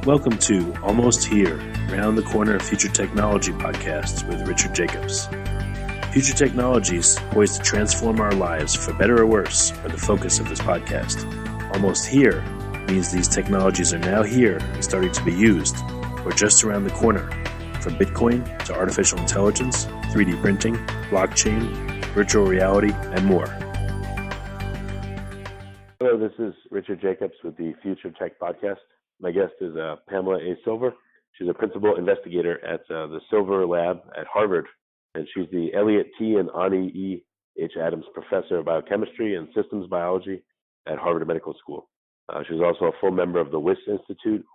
Welcome to Almost Here, Round the Corner Future Technology podcasts with Richard Jacobs. Future technologies poised to transform our lives for better or worse are the focus of this podcast. Almost here means these technologies are now here and starting to be used, or just around the corner, from Bitcoin to artificial intelligence, 3D printing, blockchain, virtual reality, and more. Hello, this is Richard Jacobs with the Future Tech Podcast. My guest is Pamela A. Silver. She's a principal investigator at the Silver Lab at Harvard, and she's the Elliott T. and Ani E. H. Adams Professor of Biochemistry and Systems Biology at Harvard Medical School. She's also a full member of the Weiss Institute,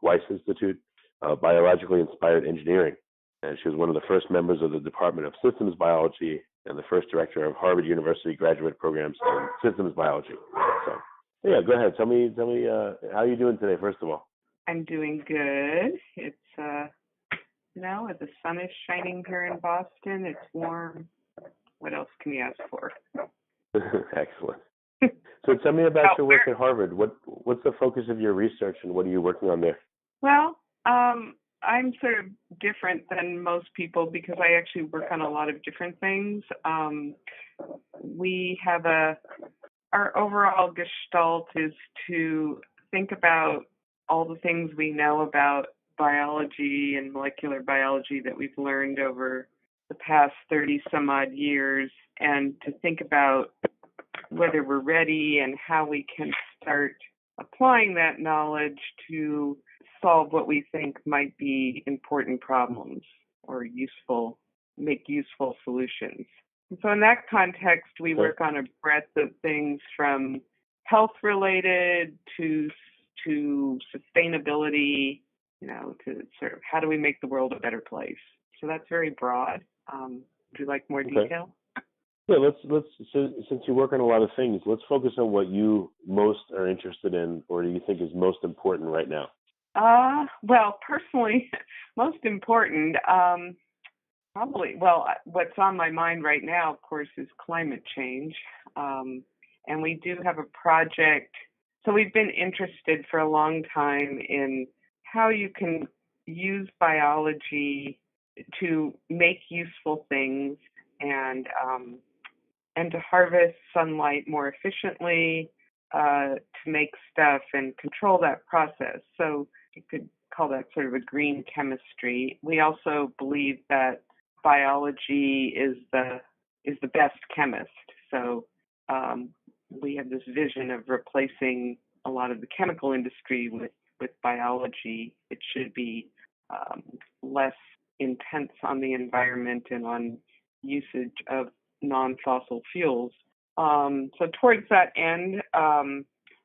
Biologically Inspired Engineering, and she was one of the first members of the Department of Systems Biology and the first director of Harvard University graduate programs in systems biology. So, yeah, go ahead. Tell me, how are you doing today, first of all? I'm doing good. It's, the sun is shining here in Boston. It's warm. What else can you ask for? Excellent. So tell me about your work at Harvard. What's the focus of your research and what are you working on there? Well, I'm sort of different than most people because I actually work on a lot of different things. We have our overall gestalt is to think about all the things we know about biology and molecular biology that we've learned over the past 30 some odd years, and to think about whether we're ready and how we can start applying that knowledge to solve what we think might be important problems or make useful solutions. And so in that context, we work on a breadth of things from health-related to sustainability, to sort of how do we make the world a better place. So that's very broad. Would you like more detail? Yeah, let's since you work on a lot of things, let's focus on what you most are interested in or do you think is most important right now? Well, personally, most important, what's on my mind right now, of course, is climate change. And we do have a project. So we've been interested for a long time in how you can use biology to make useful things and to harvest sunlight more efficiently, to make stuff and control that process. So you could call that sort of a green chemistry. We also believe that biology is the best chemist. So we have this vision of replacing a lot of the chemical industry with biology. It should be less intense on the environment and on usage of non-fossil fuels. So towards that end,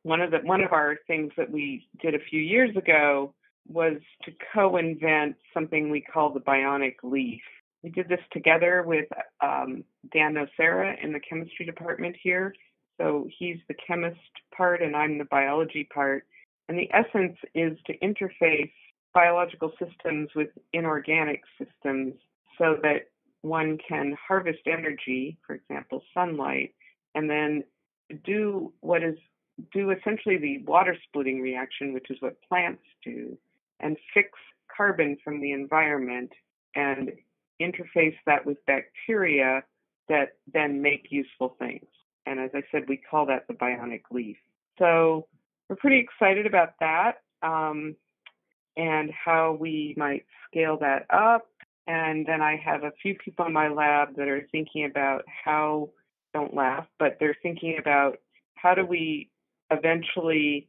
one of our things that we did a few years ago was to co-invent something we call the Bionic leaf. We did this together with Dan Nocera in the chemistry department here. So he's the chemist part and I'm the biology part. And the essence is to interface biological systems with inorganic systems so that one can harvest energy, for example, sunlight, and then do essentially the water splitting reaction, which is what plants do, and fix carbon from the environment and interface that with bacteria that then make useful things. And as I said, we call that the Bionic leaf. So we're pretty excited about that and how we might scale that up. And then I have a few people in my lab that are thinking about don't laugh, but they're thinking about how do we eventually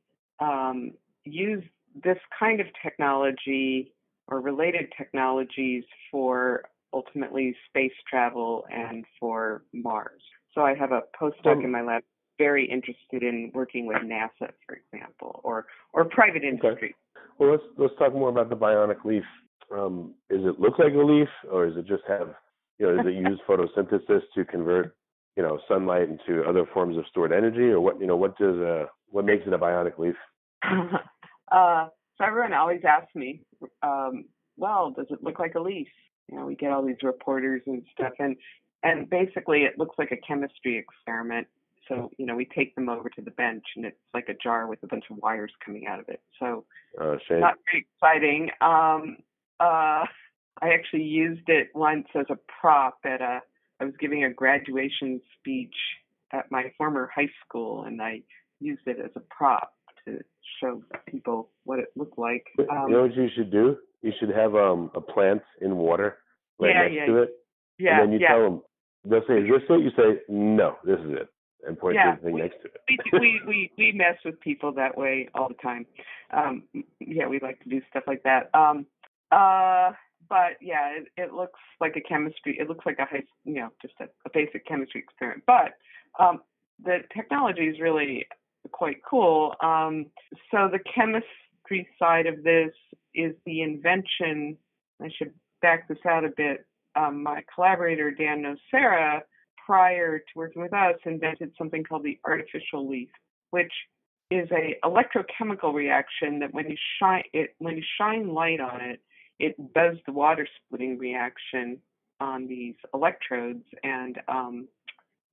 use this kind of technology or related technologies for ultimately space travel and for Mars. So I have a postdoc in my lab very interested in working with NASA, for example, or private industry. Okay. Well, let's talk more about the Bionic leaf. Does it look like a leaf, or does it just have, does it use photosynthesis to convert, sunlight into other forms of stored energy, or what makes it a Bionic leaf? So everyone always asks me, does it look like a leaf? We get all these reporters and stuff, and basically it looks like a chemistry experiment. So, we take them over to the bench and it's like a jar with a bunch of wires coming out of it. So Shame. Not very exciting. I actually used it once as a prop I was giving a graduation speech at my former high school, and I used it as a prop to show people what it looked like. You know what you should do? You should have a plant in water next to it. Yeah, and then you tell them, they'll say, is this it? You say, no, this is it. And point to the thing next to it. We mess with people that way all the time. We like to do stuff like that. But yeah, it looks like a chemistry. It looks like just a basic chemistry experiment. But the technology is really quite cool. So the chemistry side of this is the invention. I should back this out a bit. My collaborator, Dan Nocera, prior to working with us, invented something called the artificial leaf, which is a electrochemical reaction that when you shine light on it, it does the water splitting reaction on these electrodes and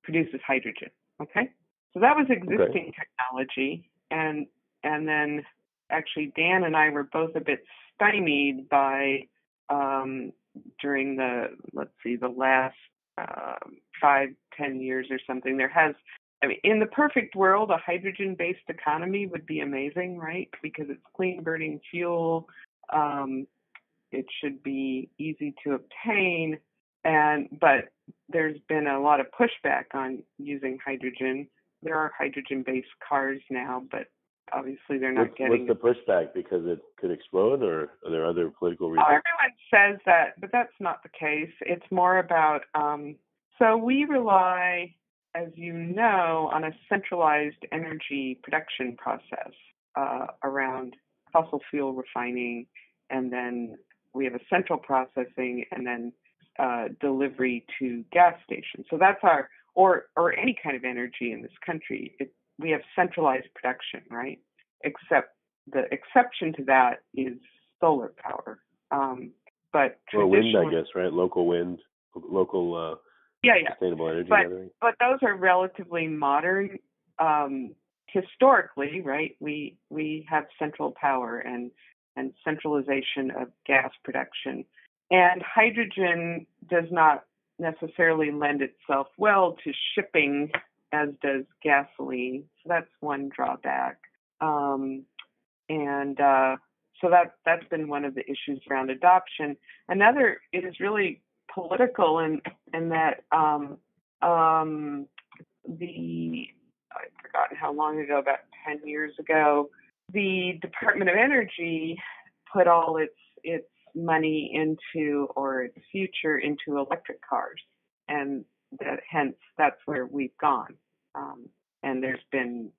produces hydrogen. Okay, so that was existing technology, and then actually Dan and I were both a bit stymied by during the last 5-10 years or something. In the perfect world, a hydrogen-based economy would be amazing, right? Because it's clean burning fuel. It should be easy to obtain, but there's been a lot of pushback on using hydrogen. There are hydrogen-based cars now, but obviously they're not getting. What's the pushback? Because it could explode, or are there other political reasons? Everyone says that, but that's not the case. It's more about. So we rely, as you know, on a centralized energy production process around fossil fuel refining, and then we have a central processing, and then delivery to gas stations. So that's or any kind of energy in this country. We have centralized production, right? Except the exception to that is solar power. But wind, I guess, right? Local wind, local sustainable energy gathering. But those are relatively modern. Historically, right? We have central power and centralization of gas production. And hydrogen does not necessarily lend itself well to shipping as does gasoline. So that's one drawback. So that's been one of the issues around adoption. Another is really political in that I've forgotten how long ago, about 10 years ago, the Department of Energy put all its money into, or its future into, electric cars, and that's where we've gone. And there's been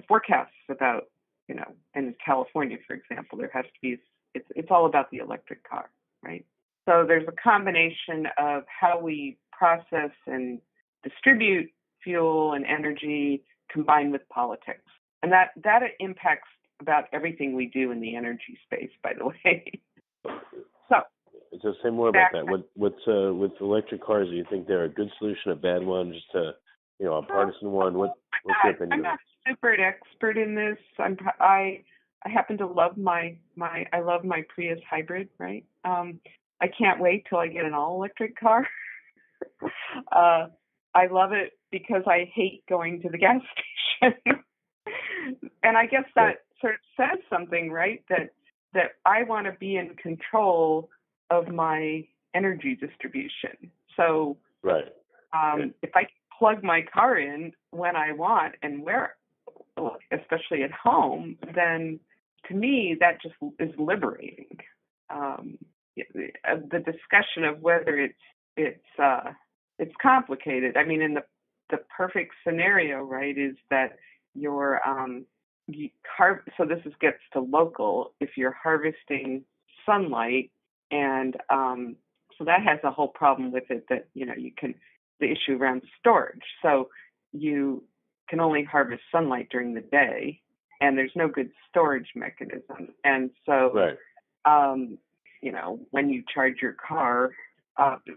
forecasts about, in California, for example, there has to be. It's all about the electric car, right? So there's a combination of how we process and distribute fuel and energy combined with politics. And that impacts about everything we do in the energy space, by the way. So say more about that. What's with electric cars, do you think they're a good solution, a bad one, just a partisan one? What's your opinion? I'm not super expert in this. I happen to love my Prius hybrid, right? I can't wait till I get an all-electric car. I love it because I hate going to the gas station. And I guess that sort of says something, right? That I want to be in control of my energy distribution. So if I plug my car in when I want and where, especially at home, then to me that just is liberating. The discussion of whether it's complicated. I mean, in the perfect scenario, right, is that your so this gets to local. If you're harvesting sunlight, and so that has a whole problem with it, that you can, the issue around storage. So you can only harvest sunlight during the day, and there's no good storage mechanism. And so when you charge your car,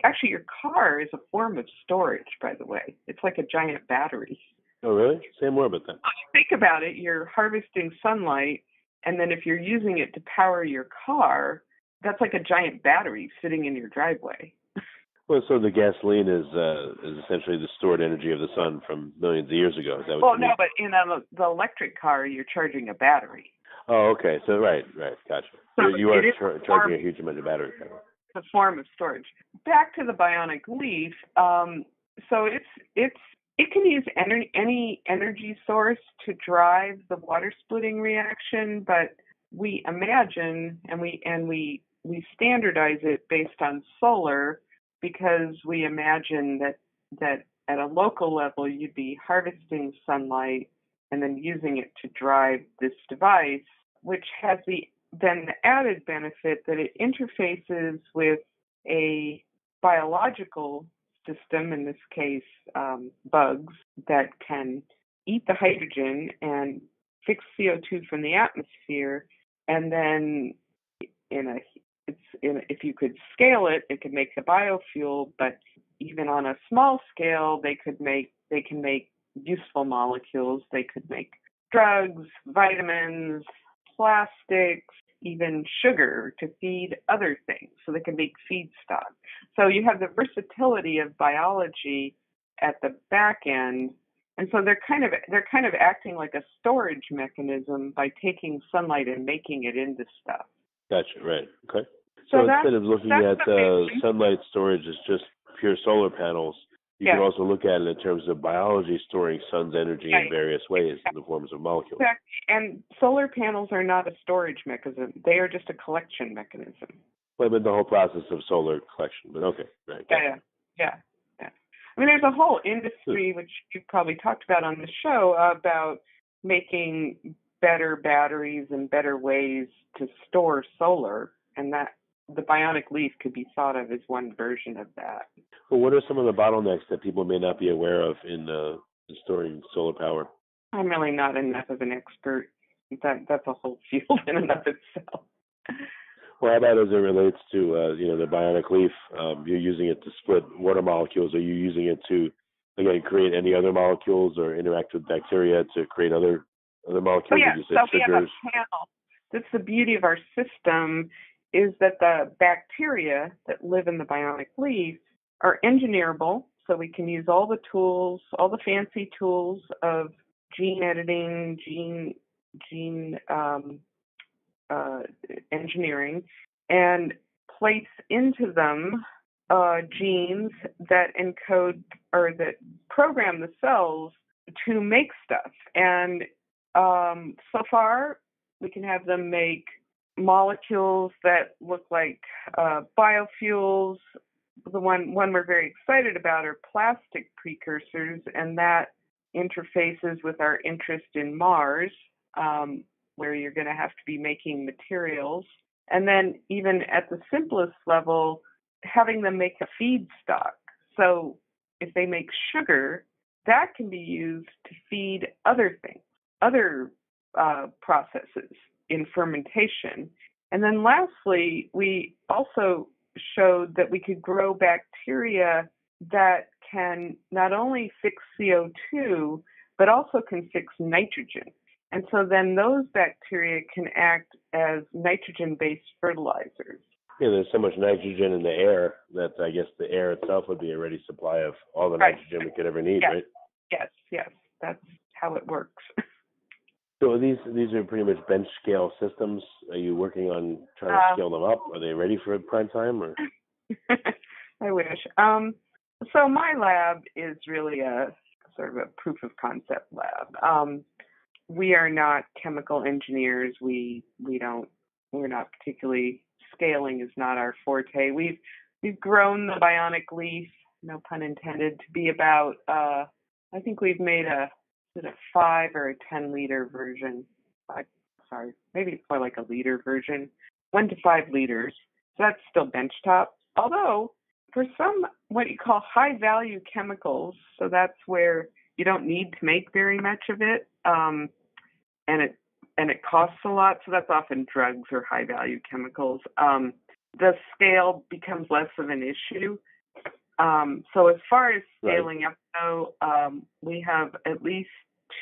actually your car is a form of storage, by the way. It's like a giant battery. Oh, really? Say more about that. Think about it. You're harvesting sunlight, And then if you're using it to power your car, that's like a giant battery sitting in your driveway. Well, so the gasoline is essentially the stored energy of the sun from millions of years ago. Is that what you mean? No, but in the electric car, you're charging a battery. Oh, okay. So right, gotcha. So you are charging a huge amount of battery power. The form of storage. Back to the Bionic Leaf. So it can use any energy source to drive the water splitting reaction, but we imagine and we standardize it based on solar, because we imagine that at a local level you'd be harvesting sunlight and then using it to drive this device, which has then the added benefit that it interfaces with a biological system, in this case bugs, that can eat the hydrogen and fix CO2 from the atmosphere, and then if you could scale it, it could make the biofuel. But even on a small scale, they can make useful molecules. They could make drugs, vitamins, plastics, even sugar to feed other things. So they can make feedstock. So you have the versatility of biology at the back end. And so they're kind of acting like a storage mechanism by taking sunlight and making it into stuff. Gotcha. Right. Okay. So instead of looking at sunlight storage as just pure solar panels, you can also look at it in terms of biology storing sun's energy in various ways in the forms of molecules. Exactly. And solar panels are not a storage mechanism. They are just a collection mechanism. Well, but the whole process of solar collection. But okay. Right. Yeah. I mean, there's a whole industry, which you've probably talked about on the show, about making better batteries and better ways to store solar, and that the Bionic Leaf could be thought of as one version of that. Well, what are some of the bottlenecks that people may not be aware of in storing solar power? I'm really not enough of an expert. That's a whole field in and of itself. Well, how about as it relates to the Bionic Leaf? You're using it to split water molecules. Are you using it to, again, create any other molecules or interact with bacteria to create other molecules? So we have a panel. That's the beauty of our system, is that the bacteria that live in the Bionic Leaf are engineerable. So we can use all the tools, all the fancy tools of gene editing, gene engineering, and place into them genes that encode or that program the cells to make stuff. And so far, we can have them make molecules that look like biofuels. The one we're very excited about are plastic precursors, and that interfaces with our interest in Mars, where you're going to have to be making materials. And then even at the simplest level, having them make a feedstock. So if they make sugar, that can be used to feed other things, other processes in fermentation. And then lastly, we also showed that we could grow bacteria that can not only fix CO2, but also can fix nitrogen. And so then those bacteria can act as nitrogen-based fertilizers. Yeah, there's so much nitrogen in the air that I guess the air itself would be a ready supply of all the nitrogen we could ever need, right? Yes. That's how it works. So these are pretty much bench scale systems. Are you working on trying to scale them up? Are they ready for prime time? Or? I wish. So my lab is really a sort of a proof of concept lab. We are not chemical engineers. We're not particularly, scaling is not our forte. We've grown the Bionic Leaf, no pun intended, to be about I think we've made a 5 or a 10 liter version. Maybe it's more like a liter version, 1 to 5 liters. So that's still benchtop. Although for some what you call high value chemicals, so that's where you don't need to make very much of it, and it costs a lot. So that's often drugs or high value chemicals. The scale becomes less of an issue. So as far as scaling up, though, we have at least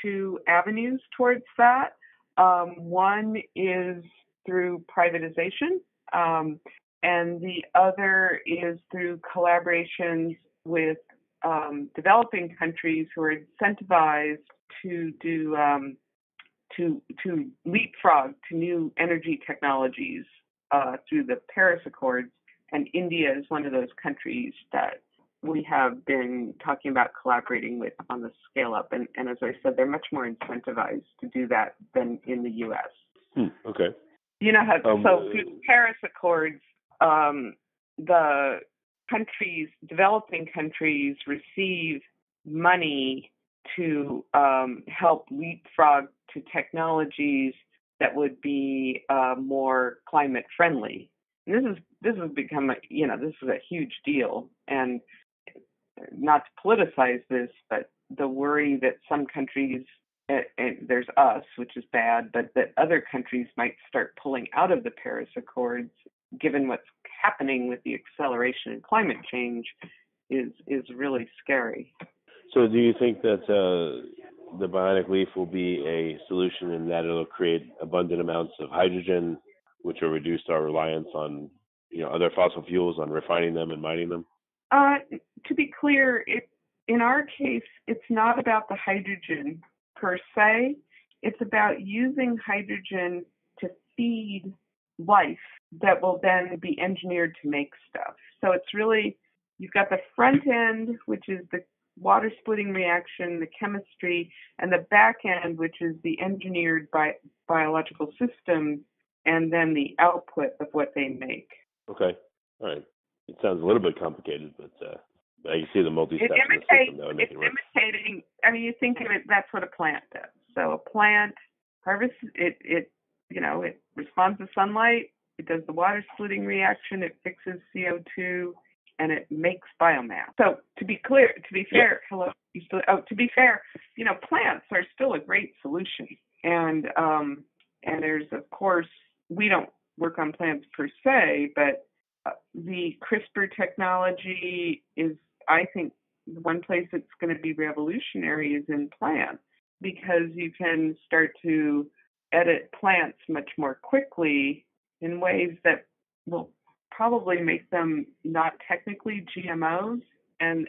2 avenues towards that. One is through privatization, and the other is through collaborations with developing countries who are incentivized to do to leapfrog to new energy technologies through the Paris Accords. And India is one of those countries that we have been talking about collaborating with on the scale up. And as I said, they're much more incentivized to do that than in the U.S. Okay. You know how, so through the Paris Accords, the countries, developing countries, receive money to help leapfrog to technologies that would be more climate friendly. And this has become this is a huge deal. And not to politicize this, but the worry that some countries, and there's us, which is bad, but that other countries might start pulling out of the Paris Accords, given what's happening with the acceleration in climate change, is really scary. So do you think that the bionic leaf will be a solution in that it'll create abundant amounts of hydrogen, which will reduce our reliance on other fossil fuels, on refining them and mining them? To be clear, in our case, it's not about the hydrogen per se. It's about using hydrogen to feed life that will then be engineered to make stuff. So it's really, you've got the front end, which is the water splitting reaction, the chemistry, and the back end, which is the engineered biological systems, and then the output of what they make. Okay. All right. It sounds a little bit complicated, but I can see the multi-steps in the system that would make it work. It's imitating. I mean, you think of it. That's what a plant does. So a plant harvests it. It responds to sunlight. It does the water splitting reaction. It fixes CO2, and it makes biomass. So to be fair, plants are still a great solution. And there's, of course, we don't work on plants per se, but the CRISPR technology is, I think, the one place it's going to be revolutionary is in plants, because you can start to edit plants much more quickly in ways that will probably make them not technically GMOs, and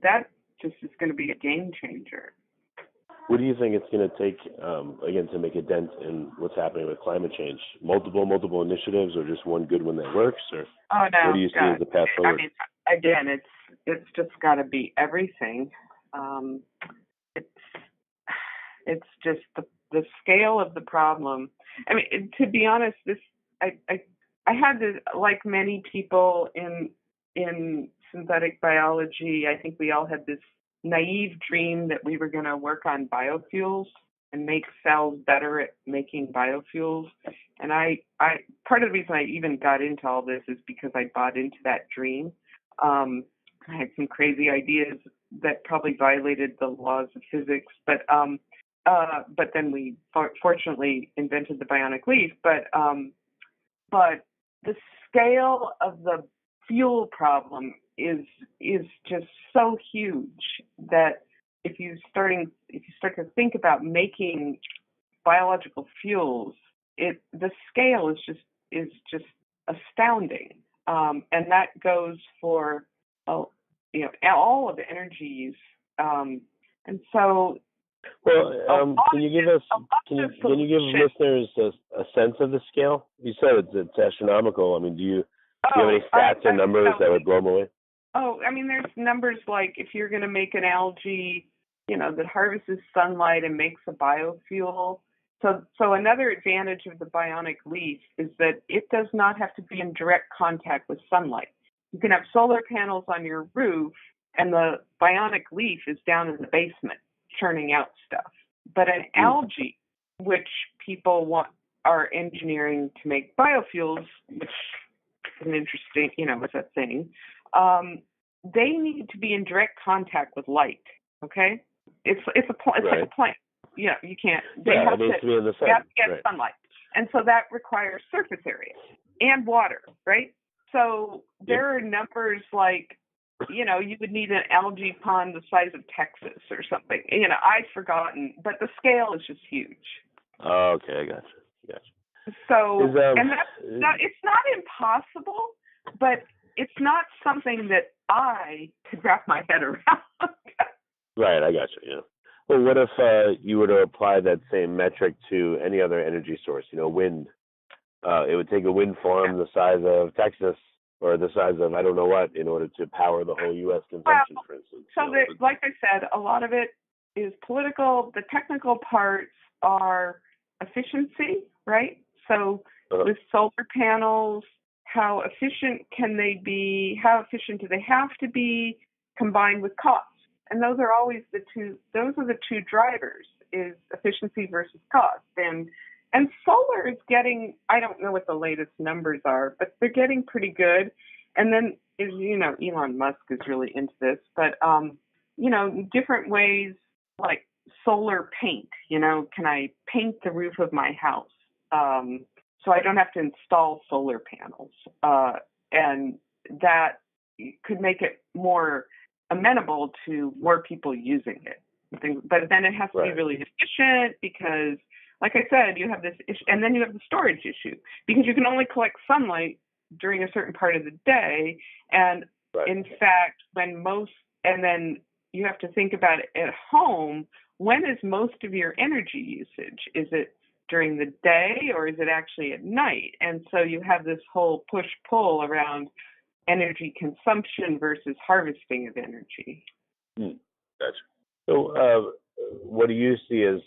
that just is going to be a game changer. What do you think it's going to take, again, to make a dent in what's happening with climate change? Multiple initiatives, or just one good one that works? Or what do you see as the path forward? I mean, again, it's just got to be everything. It's just the scale of the problem. I mean, to be honest, I had to, like many people in synthetic biology, I think we all had this naive dream that we were going to work on biofuels and make cells better at making biofuels. And I part of the reason I even got into all this is because I bought into that dream. I had some crazy ideas that probably violated the laws of physics, but then we fortunately invented the bionic leaf. But the scale of the fuel problem is just so huge that if you start to think about making biological fuels, the scale is just astounding, and that goes for all of the energies, and so. Well, can you give listeners a sense of the scale? You said it's astronomical. I mean, do you have any stats or numbers that would blow them away? Oh, I mean, there's numbers like if you're going to make an algae, that harvests sunlight and makes a biofuel. So another advantage of the bionic leaf is that it does not have to be in direct contact with sunlight. You can have solar panels on your roof, and the bionic leaf is down in the basement churning out stuff. But an algae, which people are engineering to make biofuels, which is an interesting, is a thing. They need to be in direct contact with light. Okay, it's like a plant. Yeah, you can't. They have to be in the sun. They have to get sunlight, and so that requires surface area and water, right? So there are numbers like, you would need an algae pond the size of Texas or something. I've forgotten, but the scale is just huge. Oh, okay, I gotcha. So, and it's not impossible, but it's not something that I could wrap my head around. Right, I gotcha. Yeah. Well, what if you were to apply that same metric to any other energy source? Wind. It would take a wind farm the size of Texas or the size of I don't know what in order to power the whole U.S. consumption, for instance. So, like I said, a lot of it is political. The technical parts are efficiency, right? So with solar panels, how efficient can they be? How efficient do they have to be combined with cost? And those are always the two drivers, is efficiency versus cost. And solar is getting, I don't know what the latest numbers are, but they're getting pretty good. And then, Elon Musk is really into this, but, different ways like solar paint, can I paint the roof of my house? So I don't have to install solar panels. And that could make it more amenable to more people using it. But then it has to be really efficient because, like I said, you have this issue, and then you have the storage issue because you can only collect sunlight during a certain part of the day. And in fact, and then you have to think about it at home. When is most of your energy usage? Is it during the day or is it actually at night? And so you have this whole push-pull around energy consumption versus harvesting of energy. Gotcha. So what do you see as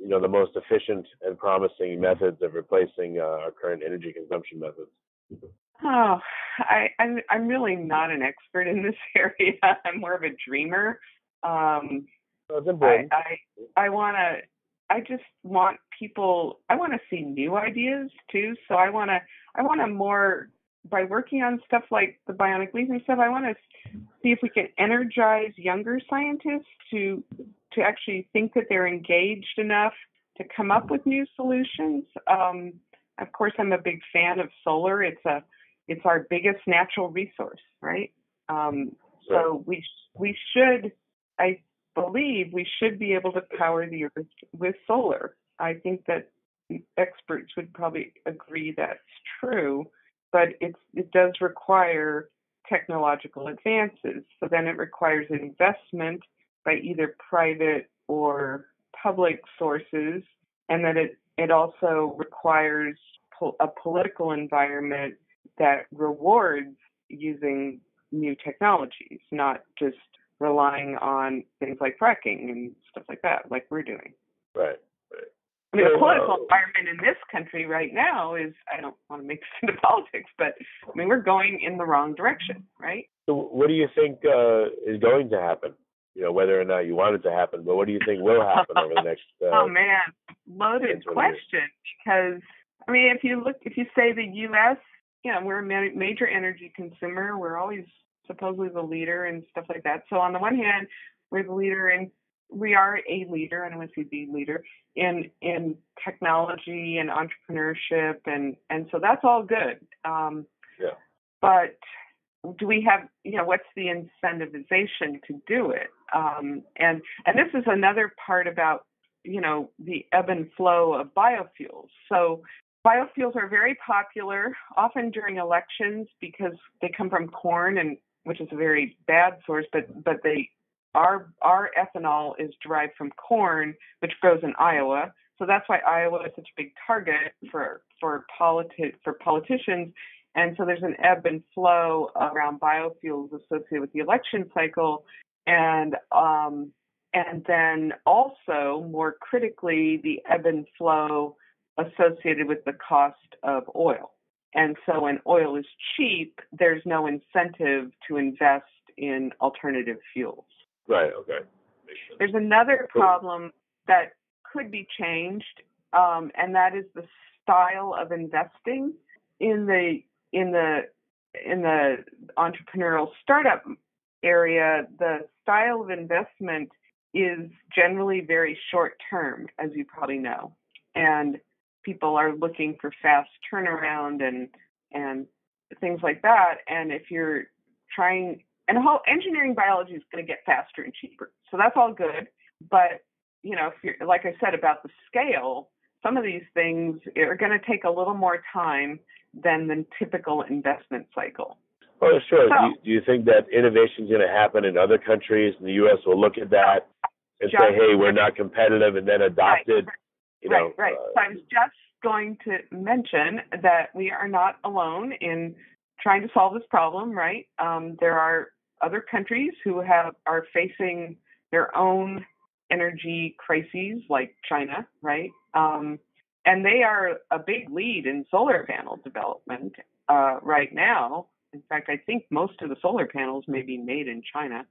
the most efficient and promising methods of replacing our current energy consumption methods? Oh, I'm really not an expert in this area. I'm more of a dreamer. That's important. I just want people. I want to see new ideas too. So I want to more, by working on stuff like the bionic leaf and stuff, I want to see if we can energize younger scientists to actually think that they're engaged enough to come up with new solutions. Of course, I'm a big fan of solar. It's our biggest natural resource, right? So we should, I believe, we should be able to power the Earth with solar. I think that experts would probably agree that's true, but it does require technological advances. So then it requires investment by either private or public sources, and that it also requires a political environment that rewards using new technologies, not just relying on things like fracking and stuff like that, like we're doing. Right. I mean, the political environment in this country right now is, I don't want to make this into politics, but I mean, we're going in the wrong direction, right? So what do you think is going to happen? Whether or not you want it to happen, but what do you think will happen over the next? Oh man, loaded question. Because I mean, if you say the U.S., we're a major energy consumer. We're always supposedly the leader and stuff like that. So on the one hand, we are a leader, I don't want to say the leader, in technology and entrepreneurship, and so that's all good. But do we have, what's the incentivization to do it? And this is another part about, the ebb and flow of biofuels. So biofuels are very popular, often during elections, because they come from corn, and which is a very bad source, but our ethanol is derived from corn, which grows in Iowa. So that's why Iowa is such a big target for politicians. And so there's an ebb and flow around biofuels associated with the election cycle. And then also, more critically, the ebb and flow associated with the cost of oil. And so when oil is cheap, there's no incentive to invest in alternative fuels. Right, okay. There's another problem that could be changed, and that is the style of investing in the entrepreneurial startup area. The style of investment is generally very short term, as you probably know, and people are looking for fast turnaround and things like that. And if you're trying, and the whole engineering biology is going to get faster and cheaper, so that's all good. But if you're, like I said about the scale, some of these things are going to take a little more time than the typical investment cycle. Oh, sure. So, Do you think that innovation is going to happen in other countries, and the U.S. will look at that and say, hey, we're not competitive, and then adopt it? Right. So I was just going to mention that we are not alone in trying to solve this problem, right? There are other countries who are facing their own energy crises, like China, right? And they are a big lead in solar panel development right now. In fact, I think most of the solar panels may be made in China.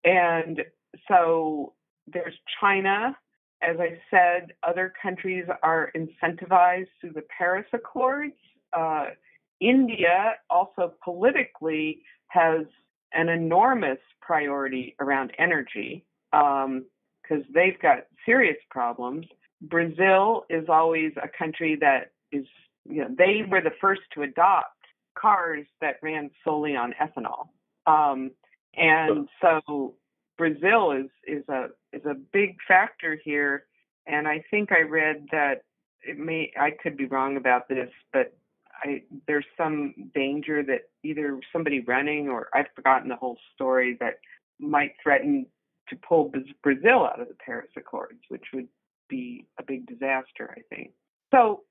And so there's China. As I said, other countries are incentivized through the Paris Accords. India also politically has an enormous priority around energy because they've got serious problems. Brazil is always a country that is, they were the first to adopt cars that ran solely on ethanol. And so Brazil is a big factor here. And I think I read that I could be wrong about this, but there's some danger that either somebody running, or I've forgotten the whole story, that might threaten to pull Brazil out of the Paris Accords, which would be a big disaster, I think. So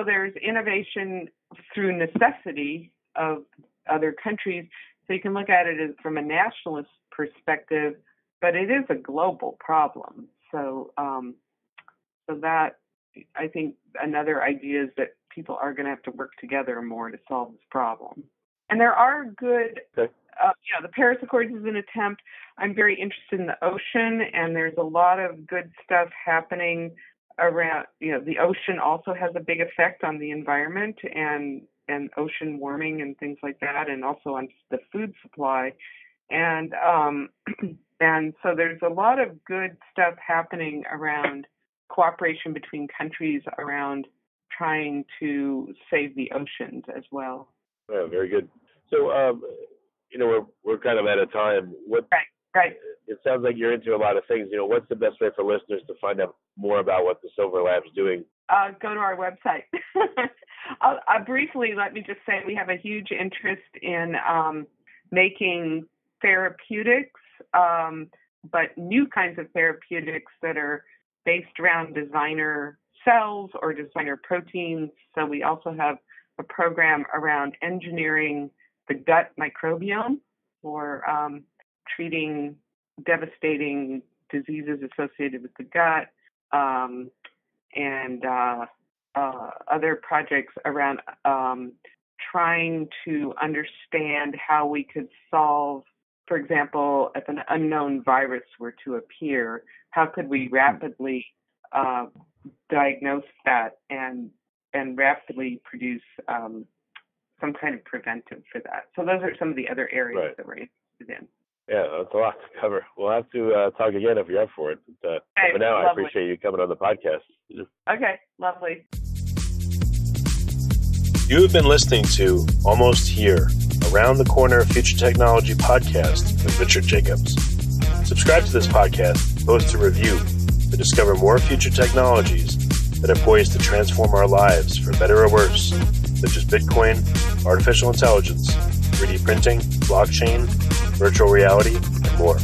there's innovation through necessity of other countries. So you can look at it from a nationalist perspective, but it is a global problem. So that, I think, another idea is that people are going to have to work together more to solve this problem. And there are good, the Paris Accords is an attempt. I'm very interested in the ocean, and there's a lot of good stuff happening around, the ocean also has a big effect on the environment and ocean warming and things like that, and also on the food supply. And so there's a lot of good stuff happening around cooperation between countries around trying to save the oceans as well. Yeah, very good. So, we're kind of out of time. Right. It sounds like you're into a lot of things. What's the best way for listeners to find out more about what the Silver Lab's doing? Go to our website. Briefly, let me just say we have a huge interest in making therapeutics, but new kinds of therapeutics that are based around designer cells or designer proteins. So we also have a program around engineering the gut microbiome for treating devastating diseases associated with the gut, and other projects around trying to understand how we could solve, for example, if an unknown virus were to appear, how could we rapidly diagnose that and rapidly produce some kind of preventive for that. So those are some of the other areas that we're interested in. Yeah, that's a lot to cover. We'll have to talk again if you're up for it. But for now, lovely. I appreciate you coming on the podcast. Okay, lovely. You have been listening to Almost Here, Around the Corner Future Technology podcast with Richard Jacobs. Subscribe to this podcast, post a review to discover more future technologies that are poised to transform our lives for better or worse, such as Bitcoin, artificial intelligence, 3D printing, blockchain, virtual reality, and more.